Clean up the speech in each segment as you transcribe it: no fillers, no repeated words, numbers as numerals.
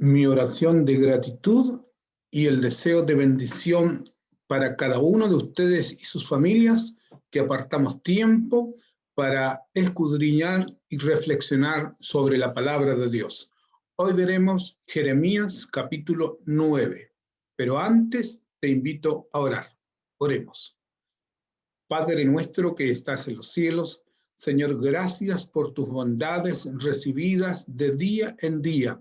mi oración de gratitud y el deseo de bendición para cada uno de ustedes y sus familias, que apartamos tiempo para escudriñar y reflexionar sobre la palabra de Dios. Hoy veremos Jeremías capítulo 9, pero antes te invito a orar. Oremos. Padre nuestro que estás en los cielos, Señor, gracias por tus bondades recibidas de día en día.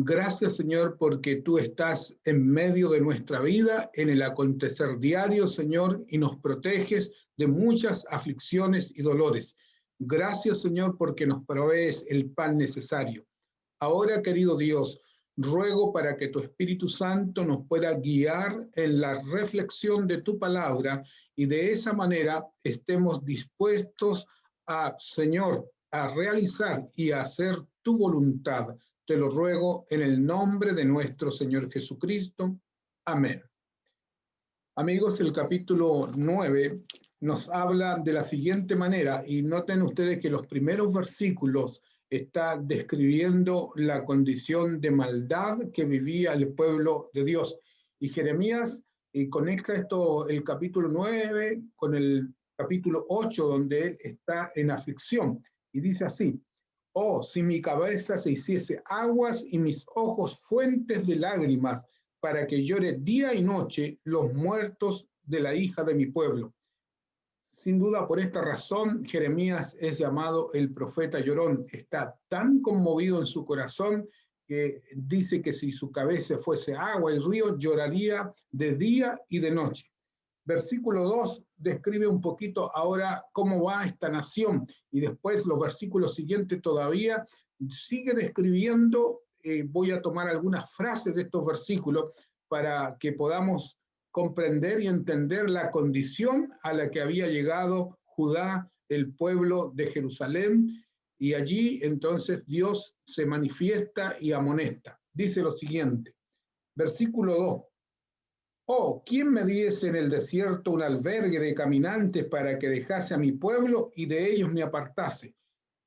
Gracias, Señor, porque tú estás en medio de nuestra vida, en el acontecer diario, Señor, y nos proteges de muchas aflicciones y dolores. Gracias, Señor, porque nos provees el pan necesario. Ahora, querido Dios, ruego para que tu Espíritu Santo nos pueda guiar en la reflexión de tu palabra y de esa manera estemos dispuestos a, Señor, a realizar y a hacer tu voluntad. Te lo ruego en el nombre de nuestro Señor Jesucristo. Amén. Amigos, el capítulo 9 nos habla de la siguiente manera, y noten ustedes que los primeros versículos está describiendo la condición de maldad que vivía el pueblo de Dios. Y Jeremías conecta esto, el capítulo 9, con el capítulo 8, donde él está en aflicción. Y dice así: oh, si mi cabeza se hiciese aguas y mis ojos fuentes de lágrimas, para que llore día y noche los muertos de la hija de mi pueblo. Sin duda, por esta razón, Jeremías es llamado el profeta llorón. Está tan conmovido en su corazón que dice que si su cabeza fuese agua y río, lloraría de día y de noche. Versículo 2 describe un poquito ahora cómo va esta nación, y después los versículos siguientes todavía sigue describiendo. Voy a tomar algunas frases de estos versículos para que podamos comprender y entender la condición a la que había llegado Judá, el pueblo de Jerusalén, y allí entonces Dios se manifiesta y amonesta. Dice lo siguiente, versículo 2: oh, ¿quién me diese en el desierto un albergue de caminantes para que dejase a mi pueblo y de ellos me apartase?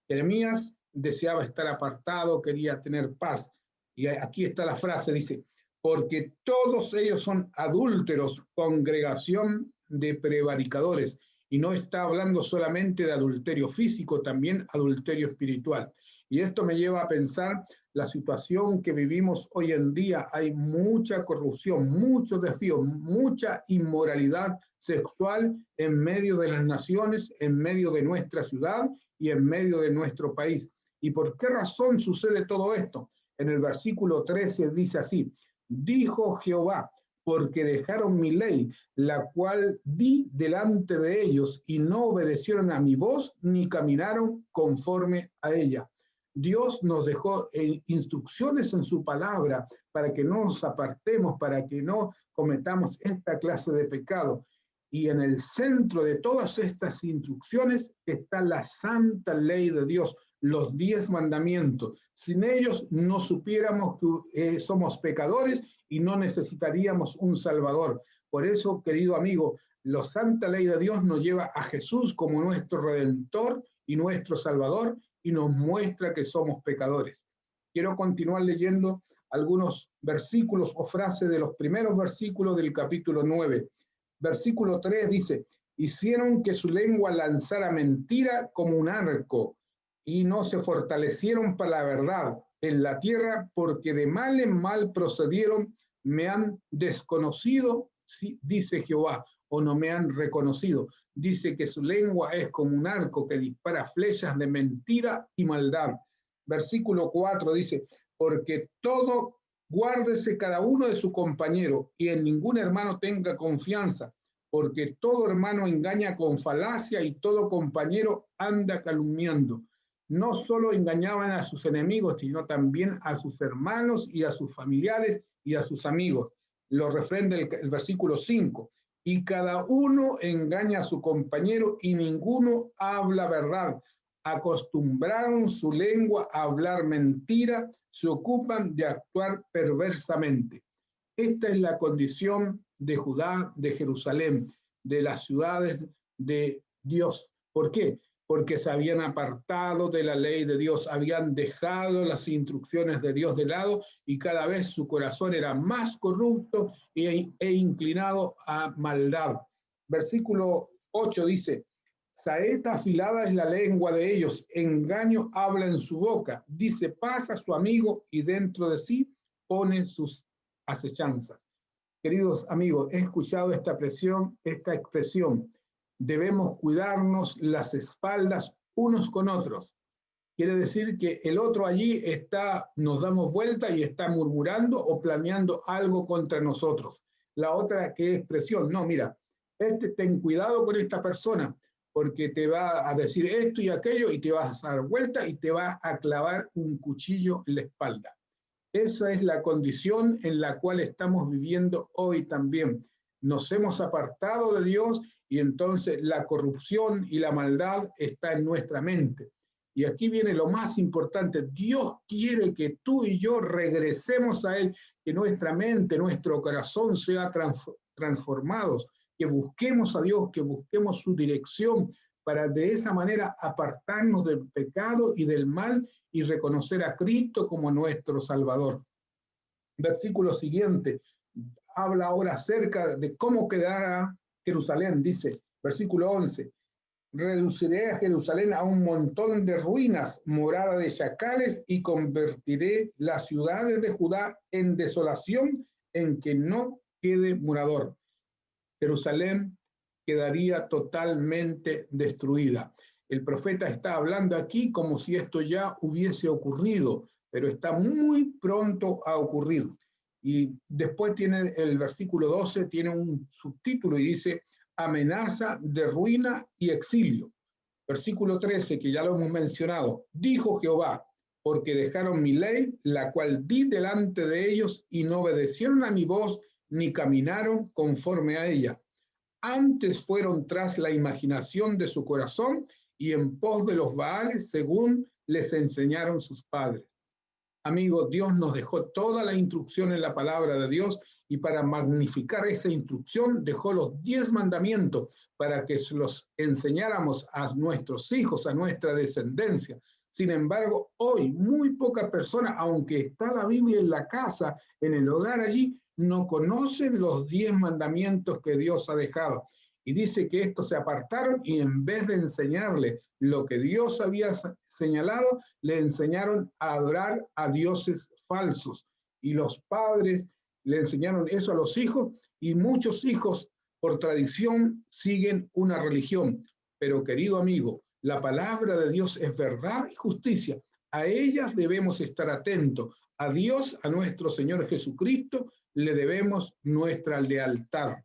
Jeremías deseaba estar apartado, quería tener paz. Y aquí está la frase, dice: porque todos ellos son adúlteros, congregación de prevaricadores. Y no está hablando solamente de adulterio físico, también adulterio espiritual. Y esto me lleva a pensar la situación que vivimos hoy en día. Hay mucha corrupción, muchos desafíos, mucha inmoralidad sexual en medio de las naciones, en medio de nuestra ciudad y en medio de nuestro país. ¿Y por qué razón sucede todo esto? En el versículo 13 dice así: dijo Jehová, porque dejaron mi ley, la cual di delante de ellos, y no obedecieron a mi voz, ni caminaron conforme a ella. Dios nos dejó instrucciones en su palabra para que no nos apartemos, para que no cometamos esta clase de pecado. Y en el centro de todas estas instrucciones está la santa ley de Dios, los 10 mandamientos. Sin ellos no supiéramos que somos pecadores y no necesitaríamos un Salvador. Por eso, querido amigo, la santa ley de Dios nos lleva a Jesús como nuestro Redentor y nuestro Salvador, y nos muestra que somos pecadores. Quiero continuar leyendo algunos versículos o frases de los primeros versículos del capítulo 9. Versículo 3 dice: hicieron que su lengua lanzara mentira como un arco, y no se fortalecieron para la verdad en la tierra, porque de mal en mal procedieron, me han desconocido, dice Jehová, o no me han reconocido. Dice que su lengua es como un arco que dispara flechas de mentira y maldad. Versículo 4 dice: porque todo guárdese cada uno de su compañero, y en ningún hermano tenga confianza, porque todo hermano engaña con falacia y todo compañero anda calumniando. No solo engañaban a sus enemigos, sino también a sus hermanos y a sus familiares y a sus amigos. Lo refrenda el versículo 5. Y cada uno engaña a su compañero y ninguno habla verdad. Acostumbraron su lengua a hablar mentira, se ocupan de actuar perversamente. Esta es la condición de Judá, de Jerusalén, de las ciudades de Dios. ¿Por qué? porque se habían apartado de la ley de Dios, habían dejado las instrucciones de Dios de lado y cada vez su corazón era más corrupto e inclinado a maldad. Versículo 8 dice, saeta afilada es la lengua de ellos, engaño habla en su boca, dice paz a su amigo y dentro de sí pone sus acechanzas. Queridos amigos, he escuchado esta expresión, debemos cuidarnos las espaldas unos con otros. Quiere decir que el otro allí nos damos vuelta y está murmurando o planeando algo contra nosotros. La otra que expresión, no, mira, ten cuidado con esta persona, porque te va a decir esto y aquello y te vas a dar vuelta y te va a clavar un cuchillo en la espalda. Esa es la condición en la cual estamos viviendo hoy también. Nos hemos apartado de Dios y entonces la corrupción y la maldad está en nuestra mente. Y aquí viene lo más importante. Dios quiere que tú y yo regresemos a Él, que nuestra mente, nuestro corazón sea transformados, que busquemos a Dios, que busquemos su dirección para de esa manera apartarnos del pecado y del mal y reconocer a Cristo como nuestro Salvador. Versículo siguiente, habla ahora acerca de cómo quedará Jerusalén, dice, versículo 11, reduciré a Jerusalén a un montón de ruinas, morada de chacales, y convertiré las ciudades de Judá en desolación, en que no quede morador. Jerusalén quedaría totalmente destruida. El profeta está hablando aquí como si esto ya hubiese ocurrido, pero está muy pronto a ocurrir. Y después tiene el versículo 12, tiene un subtítulo y dice, amenaza de ruina y exilio. Versículo 13, que ya lo hemos mencionado, dijo Jehová, porque dejaron mi ley, la cual di delante de ellos, y no obedecieron a mi voz, ni caminaron conforme a ella. Antes fueron tras la imaginación de su corazón y en pos de los Baales, según les enseñaron sus padres. Amigos, Dios nos dejó toda la instrucción en la palabra de Dios y para magnificar esa instrucción dejó los 10 mandamientos para que los enseñáramos a nuestros hijos, a nuestra descendencia. Sin embargo, hoy muy pocas personas, aunque está la Biblia en la casa, en el hogar allí, no conocen los 10 mandamientos que Dios ha dejado. Y dice que estos se apartaron y en vez de enseñarle lo que Dios había señalado, le enseñaron a adorar a dioses falsos. Y los padres le enseñaron eso a los hijos y muchos hijos por tradición siguen una religión. Pero querido amigo, la palabra de Dios es verdad y justicia. A ellas debemos estar atentos. A Dios, a nuestro Señor Jesucristo, le debemos nuestra lealtad.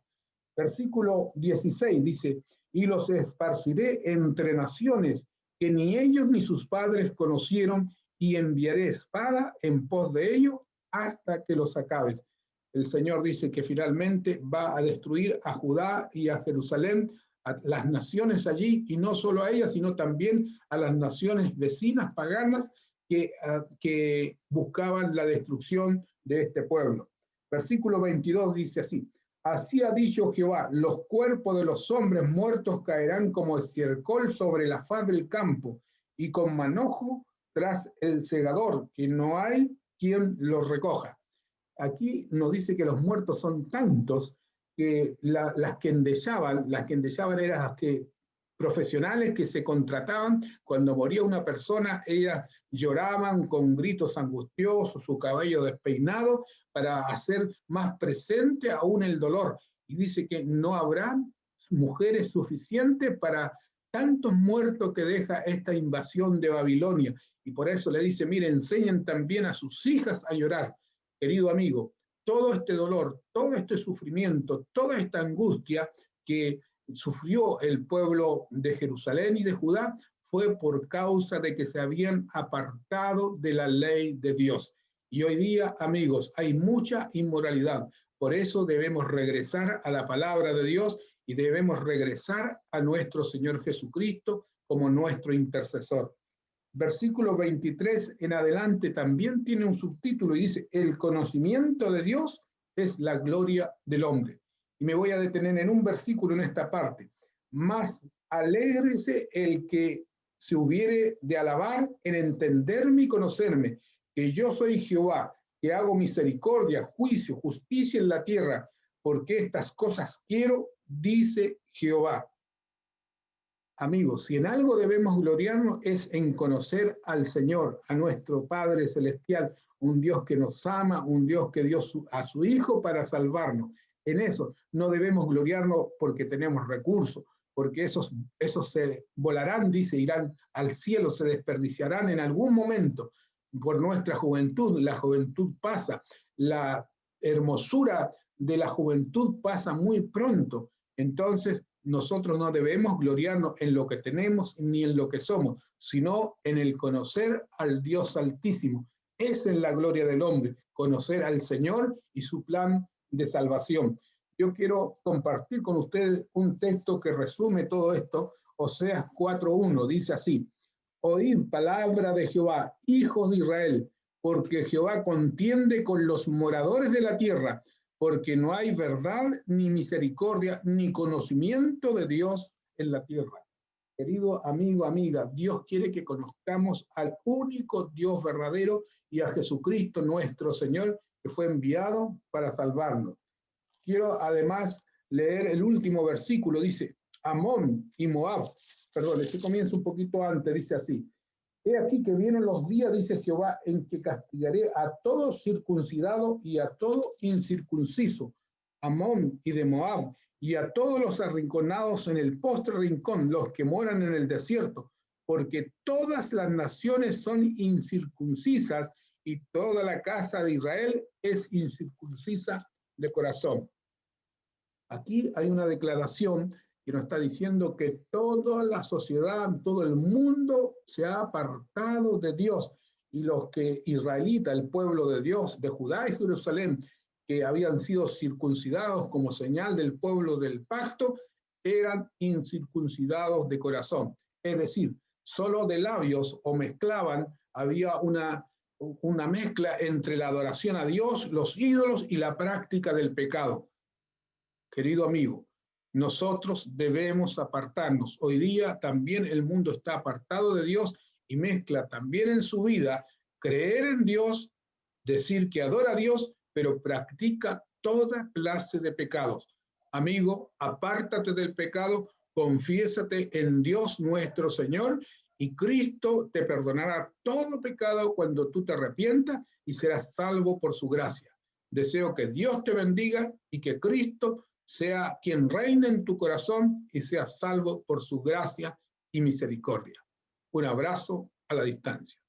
Versículo 16 dice, y los esparciré entre naciones que ni ellos ni sus padres conocieron, y enviaré espada en pos de ellos hasta que los acabes. El Señor dice que finalmente va a destruir a Judá y a Jerusalén, a las naciones allí, y no solo a ellas, sino también a las naciones vecinas paganas que buscaban la destrucción de este pueblo. Versículo 22 dice así, así ha dicho Jehová, los cuerpos de los hombres muertos caerán como estiércol sobre la faz del campo, y con manojo tras el segador, que no hay quien los recoja. Aquí nos dice que los muertos son tantos que las que endechaban eran las que profesionales que se contrataban. Cuando moría una persona, ellas lloraban con gritos angustiosos, su cabello despeinado, para hacer más presente aún el dolor. Y dice que no habrá mujeres suficientes para tantos muertos que deja esta invasión de Babilonia. Y por eso le dice, mire, enseñen también a sus hijas a llorar. Querido amigo, todo este dolor, todo este sufrimiento, toda esta angustia que sufrió el pueblo de Jerusalén y de Judá fue por causa de que se habían apartado de la ley de Dios. Y hoy día, amigos, hay mucha inmoralidad. Por eso debemos regresar a la palabra de Dios y debemos regresar a nuestro Señor Jesucristo como nuestro intercesor. Versículo 23 en adelante también tiene un subtítulo y dice, el conocimiento de Dios es la gloria del hombre. Y me voy a detener en un versículo en esta parte. Más alégrese el que se hubiere de alabar en entenderme y conocerme, que yo soy Jehová, que hago misericordia, juicio, justicia en la tierra, porque estas cosas quiero, dice Jehová. Amigos, si en algo debemos gloriarnos es en conocer al Señor, a nuestro Padre Celestial, un Dios que nos ama, un Dios que dio a su Hijo para salvarnos. En eso no debemos gloriarnos porque tenemos recursos, porque esos se volarán, dice, irán al cielo, se desperdiciarán en algún momento por nuestra juventud. La juventud pasa, la hermosura de la juventud pasa muy pronto. Entonces, nosotros no debemos gloriarnos en lo que tenemos ni en lo que somos, sino en el conocer al Dios Altísimo. Esa es la gloria del hombre, conocer al Señor y su plan de salvación. Yo quiero compartir con ustedes un texto que resume todo esto. Oseas 4:1 dice así: oíd palabra de Jehová, hijos de Israel, porque Jehová contiende con los moradores de la tierra, porque no hay verdad, ni misericordia, ni conocimiento de Dios en la tierra. Querido amigo, amiga, Dios quiere que conozcamos al único Dios verdadero y a Jesucristo nuestro Señor, que fue enviado para salvarnos. Quiero además leer el último versículo, dice, Amón y Moab, perdón, este comienza un poquito antes, dice así: he aquí que vienen los días, dice Jehová, en que castigaré a todo circuncidado y a todo incircunciso, Amón y de Moab, y a todos los arrinconados en el postre rincón, los que moran en el desierto, porque todas las naciones son incircuncisas y toda la casa de Israel es incircuncisa de corazón. Aquí hay una declaración que nos está diciendo que toda la sociedad, todo el mundo se ha apartado de Dios, y los que israelitas, el pueblo de Dios, de Judá y Jerusalén, que habían sido circuncidados como señal del pueblo del pacto, eran incircuncidados de corazón. Es decir, solo de labios o mezclaban, había una mezcla entre la adoración a Dios, los ídolos y la práctica del pecado. Querido amigo, nosotros debemos apartarnos. Hoy día también el mundo está apartado de Dios y mezcla también en su vida creer en Dios, decir que adora a Dios, pero practica toda clase de pecados. Amigo, apártate del pecado, confiésate en Dios nuestro Señor, y Cristo te perdonará todo pecado cuando tú te arrepientas y serás salvo por su gracia. Deseo que Dios te bendiga y que Cristo sea quien reine en tu corazón y sea salvo por su gracia y misericordia. Un abrazo a la distancia.